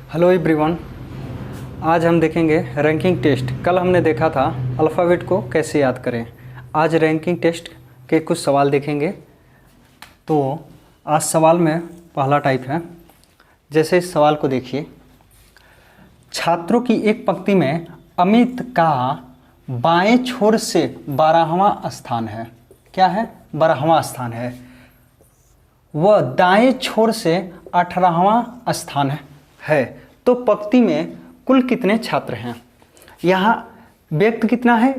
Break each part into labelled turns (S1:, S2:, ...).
S1: Hello everyone. आज हम देखेंगे रैंकिंग टेस्ट। कल हमने देखा था अल्फ़ाबेट को कैसे याद करें। आज रैंकिंग टेस्ट के कुछ सवाल देखेंगे। तो आज सवाल में पहला टाइप है, जैसे इस सवाल को देखिए। छात्रों की एक पंक्ति में अमित का बाएं छोर से 12वां स्थान है। क्या है? 12वां स्थान है। वह दाएं छोर से 18वां स्थान है। तो पंक्ति में कुल कितने छात्र हैं? यहाँ व्यक्ति कितना है?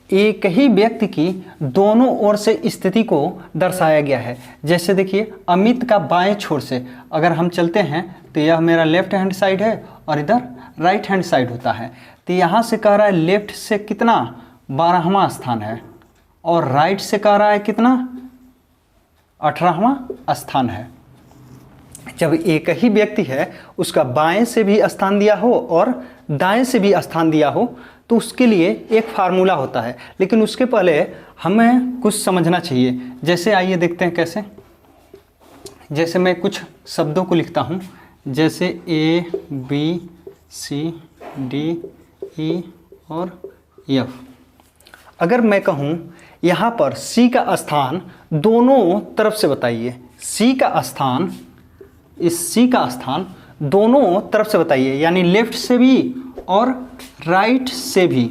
S1: एक ही व्यक्ति की दोनों ओर से स्थिति को दर्शाया गया है। जैसे देखिए, अमित का बाएं छोर से अगर हम चलते हैं तो यह मेरा लेफ्ट हैंड साइड है और इधर राइट हैंड साइड होता है। तो यहाँ से कह रहा है लेफ्ट से कितना? 12वां स्थान है, और राइट से कह रहा है कितना? 18वां स्थान है। जब एक ही व्यक्ति है, उसका बाएं से भी स्थान दिया हो और दाएं से भी स्थान दिया हो, तो उसके लिए एक फार्मूला होता है। लेकिन उसके पहले हमें कुछ समझना चाहिए। जैसे आइए देखते हैं कैसे। जैसे मैं कुछ शब्दों को लिखता हूँ, जैसे A, B, C, D, E और F। अगर मैं कहूँ यहाँ पर C का स्थान दोनों तरफ से बताइए। C का स्थान, इस C का स्थान दोनों तरफ से बताइए, यानी लेफ्ट से भी और राइट से भी,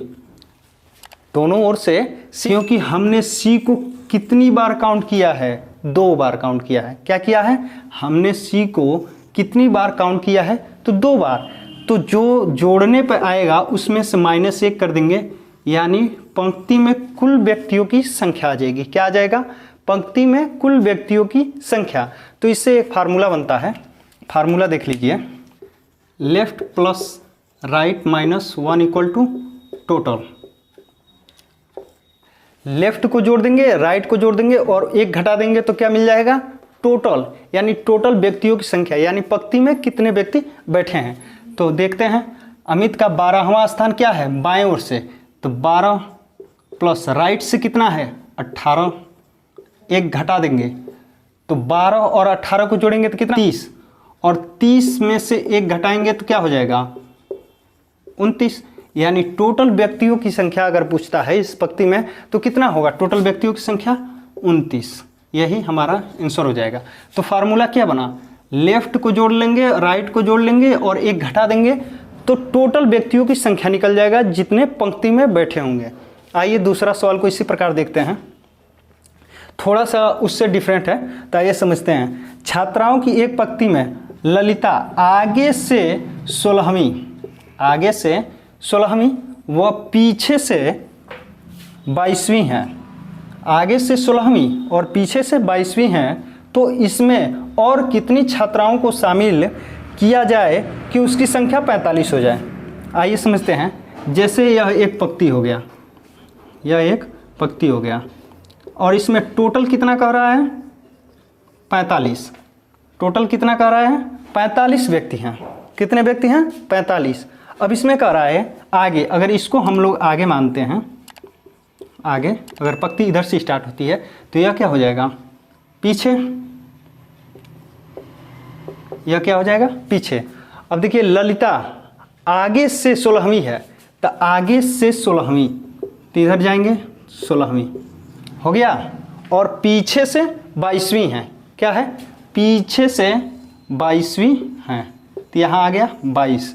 S1: दोनों ओर से। क्योंकि हमने C को कितनी बार काउंट किया है? 2 बार काउंट किया है। क्या किया है? हमने C को कितनी बार काउंट किया है? तो 2 बार। तो जो जोड़ने पर आएगा उसमें से -1 कर देंगे, यानी पंक्ति में कुल व्यक्तियों की संख्या आ जाएगी। क्या आ जाएगा? पंक्ति में कुल व्यक्तियों की संख्या। तो इससे एक फार्मूला बनता है। फार्मूला देख लीजिए, left plus right -1 equal to total. Left को जोड़ देंगे, राइट को जोड़ देंगे और 1 घटा देंगे तो क्या मिल जाएगा? टोटल, यानी टोटल व्यक्तियों की संख्या, यानी पंक्ति में कितने व्यक्ति बैठे हैं। तो देखते हैं, अमित का 12वां स्थान क्या है? बाएं ओर से। तो 12 प्लस राइट से कितना है? 18। 1 घटा देंगे तो 12 और 18 को जोड़ेंगे तो कितना? 30। और 30 में से 1 घटाएंगे तो क्या हो जाएगा? 29। यानी टोटल व्यक्तियों की संख्या अगर पूछता है इस पंक्ति में तो कितना होगा? टोटल व्यक्तियों की संख्या 29। यही हमारा आंसर हो जाएगा। तो फार्मूला क्या बना? लेफ्ट को जोड़ लेंगे, राइट को जोड़ लेंगे और 1 घटा देंगे तो टोटल व्यक्तियों की संख्या निकल जाएगा जितने पंक्ति में बैठे होंगे। आइए दूसरा सवाल को इसी प्रकार देखते हैं। थोड़ा सा उससे डिफरेंट है, तो आइए समझते हैं। छात्राओं की एक पंक्ति में ललिता आगे से 16वीं व पीछे से 22वीं है। आगे से 16वीं और पीछे से 22वीं है। तो इसमें और कितनी छात्राओं को शामिल किया जाए कि उसकी संख्या 45 हो जाए? आइए समझते हैं। जैसे यह एक पंक्ति हो गया, यह एक पंक्ति हो गया, और इसमें टोटल कितना कह रहा है? 45। टोटल कितना कह रहा है? 45 व्यक्ति हैं। कितने व्यक्ति हैं? 45। अब इसमें कह रहा है आगे, अगर इसको हम लोग आगे मानते हैं, आगे अगर पंक्ति इधर से स्टार्ट होती है तो यह क्या हो जाएगा? पीछे। यह क्या हो जाएगा? पीछे। अब देखिए, ललिता आगे से 16वीं है, तो आगे से 16वीं, तो इधर जाएंगे 16वीं हो गया, और पीछे से 22वीं है। क्या है? पीछे से 22वीं है, तो यहाँ आ गया 22।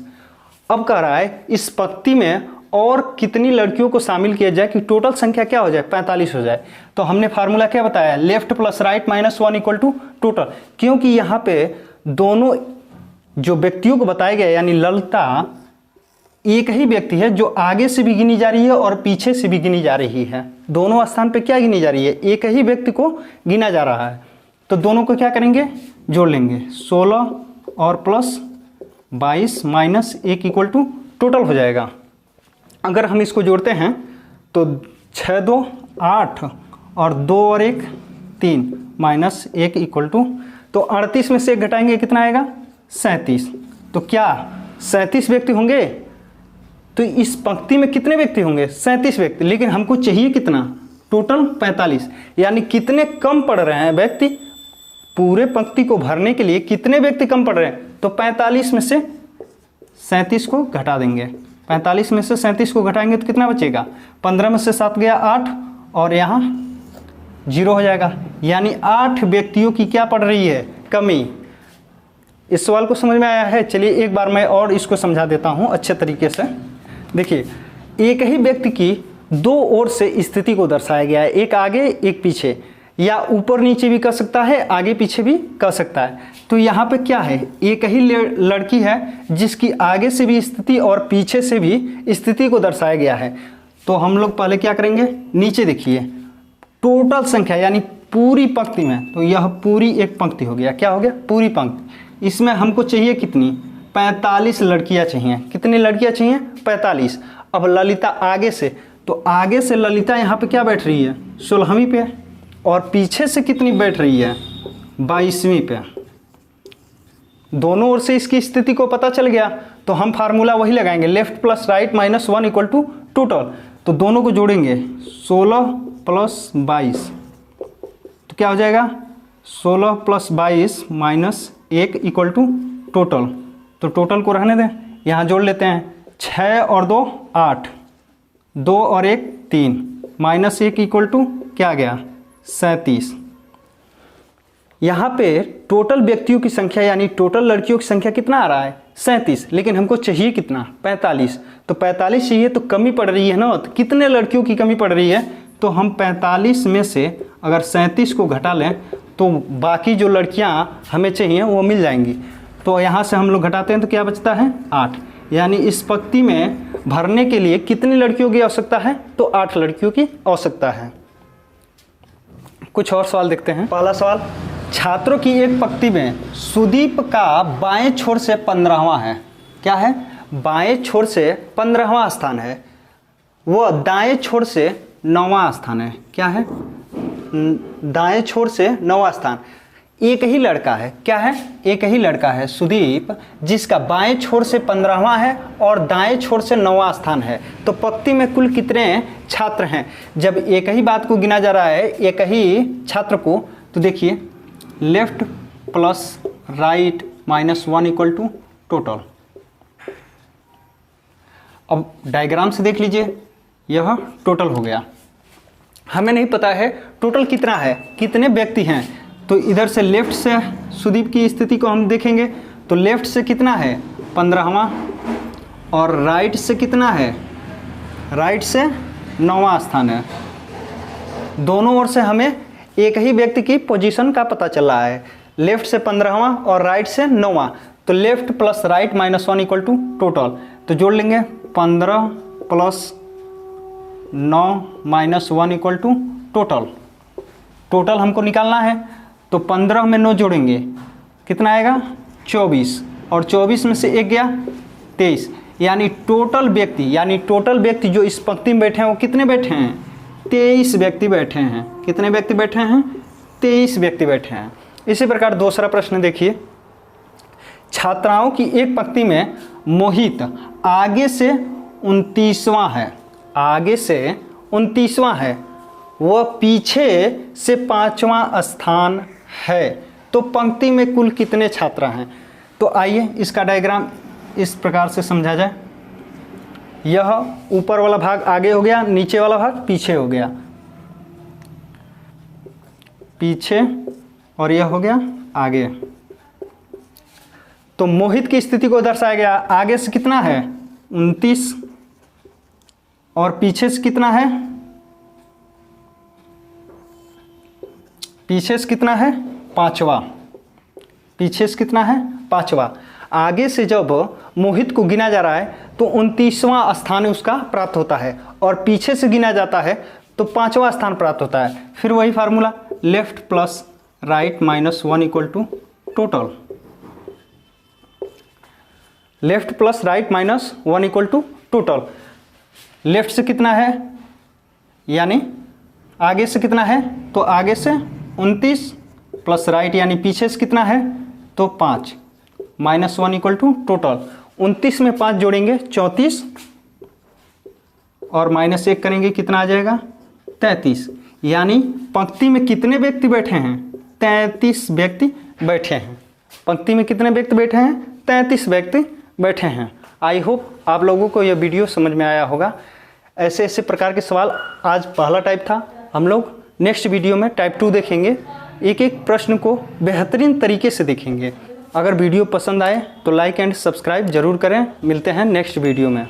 S1: अब कह रहा है इस पंक्ति में और कितनी लड़कियों को शामिल किया जाए कि टोटल संख्या क्या हो जाए? 45 हो जाए। तो हमने फार्मूला क्या बताया? Left plus right -1 equal to total. क्योंकि यहाँ पे दोनों जो व्यक्तियों को बताया गया, यानी ललिता एक ही व्यक्ति है जो आगे से भी गिनी जा रही है और पीछे से भी गिनी जा रही है। दोनों स्थान पे क्या गिनी जा रही है? एक ही व्यक्ति को गिना जा रहा है। तो दोनों को क्या करेंगे? जोड़ लेंगे। 16 और प्लस 22 -1 इक्वल टू टोटल हो जाएगा। अगर हम इसको जोड़ते हैं तो 6 2 8 और 2 और 1 3 -1 इक्वल टू, तो 38 में से 1 घटाएंगे कितना आएगा? 37। तो क्या 37 व्यक्ति होंगे? तो इस पंक्ति में कितने व्यक्ति होंगे? 37 व्यक्ति। लेकिन हमको चाहिए कितना? टोटल 45। यानी कितने कम पड़ रहे हैं व्यक्ति? पूरे पंक्ति को भरने के लिए कितने व्यक्ति कम पड़ रहे हैं? तो 45 में से 37 को घटा देंगे। 45 में से 37 को घटाएंगे तो कितना बचेगा? 15 में से 7 गया 8 और यहाँ 0 हो जाएगा। यानी 8 व्यक्तियों की क्या पड़ रही है? कमी। इस सवाल को समझ में आया है? चलिए एक बार मैं और इसको समझा देता हूँ अच्छे तरीके से। देखिए, एक ही व्यक्ति की दो ओर से स्थिति को दर्शाया गया है, एक आगे एक पीछे, या ऊपर नीचे भी कर सकता है, आगे पीछे भी कर सकता है। तो यहाँ पे क्या है? एक ही लड़की है जिसकी आगे से भी स्थिति और पीछे से भी स्थिति को दर्शाया गया है। तो हम लोग पहले क्या करेंगे? नीचे देखिए, टोटल संख्या यानी पूरी पंक्ति में, तो यह पूरी एक पंक्ति हो गया। क्या हो गया? पूरी पंक्ति। इसमें हमको चाहिए कितनी? 45 लड़कियां चाहिए। कितनी लड़कियां चाहिए? 45। अब ललिता आगे से, तो आगे से ललिता यहाँ पे क्या बैठ रही है? 16वीं पे। और पीछे से कितनी बैठ रही है? 22वीं पे। दोनों ओर से इसकी स्थिति को पता चल गया, तो हम फार्मूला वही लगाएंगे, left plus right minus 1 equal to total. तो दोनों को जोड़ेंगे, 16 प्लस 22, तो क्या हो जाएगा? 16 plus 22 minus 1 equal to total. तो टोटल को रहने दें, यहाँ जोड़ लेते हैं। 6 और 2 8, 2 और 1 3, माइनस 1 इक्वल टू क्या आ गया? 37। यहाँ पे टोटल व्यक्तियों की संख्या यानी टोटल लड़कियों की संख्या कितना आ रहा है? 37। लेकिन हमको चाहिए कितना? 45। तो 45 चाहिए तो कमी पड़ रही है ना, तो कितने लड़कियों की कमी पड़ रही है? तो हम 45 में से अगर 37 को घटा लें तो बाकी जो लड़कियां हमें चाहिए वो मिल जाएंगी। तो यहाँ से हम लोग घटाते हैं तो क्या बचता है? 8। यानी इस पंक्ति में भरने के लिए कितनी लड़कियों की आवश्यकता है? तो 8 लड़कियों की आवश्यकता है। कुछ और सवाल देखते हैं। पहला सवाल, छात्रों की एक पंक्ति में सुदीप का बाएं छोर से 15वां है। क्या है? बाएं छोर से 15वां स्थान है, वह दाएं छोर से 9वां स्थान है। क्या है? दाएं छोर से 9वां स्थान। एक ही लड़का है। क्या है? एक ही लड़का है सुदीप, जिसका बाएं छोर से 15वां है और दाएं छोर से 9वां स्थान है। तो पंक्ति में कुल कितने छात्र हैं? जब एक ही बात को गिना जा रहा है, एक ही छात्र को, तो देखिए left plus right minus 1 equal to total. अब डायग्राम से देख लीजिए, यह टोटल हो गया। हमें नहीं पता है टोटल कितना है, कितने व्यक्ति हैं। तो इधर से लेफ्ट से सुदीप की स्थिति को हम देखेंगे, तो लेफ्ट से कितना है? 15वां। और राइट से कितना है? राइट से 9वां स्थान है। दोनों ओर से हमें एक ही व्यक्ति की पोजीशन का पता चल रहा है, लेफ्ट से 15वां और राइट से 9वां। तो left plus right minus 1 equal to total. तो जोड़ लेंगे, 15 plus 9 minus 1 equal to total. Total हमको निकालना है, तो 15 में 9 जोड़ेंगे, कितना आएगा? 24। और 24 में से 1 गया 23। यानी टोटल व्यक्ति जो इस पंक्ति में बैठे हैं वो कितने बैठे हैं? 23 व्यक्ति बैठे हैं। कितने व्यक्ति बैठे हैं? 23 व्यक्ति बैठे हैं। इसी प्रकार दूसरा प्रश्न देखिए, छात्राओं की एक पंक्ति में मोहित आगे से 29वां है। आगे से 29वां है, वह पीछे से 5वां स्थान है। तो पंक्ति में कुल कितने छात्र हैं? तो आइए इसका डायग्राम इस प्रकार से समझा जाए। यह ऊपर वाला भाग आगे हो गया, नीचे वाला भाग पीछे हो गया, पीछे, और यह हो गया आगे। तो मोहित की स्थिति को दर्शाया गया, आगे से कितना है? 29, और पीछे से कितना है? पीछे से कितना है? 5वां। पीछे से कितना है? 5वां। आगे से जब मोहित को गिना जा रहा है तो 29वां स्थान उसका प्राप्त होता है, और पीछे से गिना जाता है तो 5वां स्थान प्राप्त होता है। फिर वही formula, left plus right minus 1 equal to total. Left plus right minus 1 equal to total. Left से कितना है? यानी आगे से कितना है? तो आगे से 29 प्लस राइट यानी पीछे से कितना है? तो 5 माइनस 1 इक्वल टू टोटल। 29 में 5 जोड़ेंगे 34, और माइनस 1 करेंगे, कितना आ जाएगा? 33। यानी पंक्ति में कितने व्यक्ति बैठे हैं? 33 व्यक्ति बैठे हैं। पंक्ति में कितने व्यक्ति बैठे हैं? 33 व्यक्ति बैठे हैं। आई होप आप लोगों को यह वीडियो समझ में आया होगा। ऐसे ऐसे प्रकार के सवाल, आज पहला टाइप था, हम लोग नेक्स्ट वीडियो में टाइप 2 देखेंगे। एक एक प्रश्न को बेहतरीन तरीके से देखेंगे। अगर वीडियो पसंद आए तो लाइक एंड सब्सक्राइब जरूर करें। मिलते हैं नेक्स्ट वीडियो में।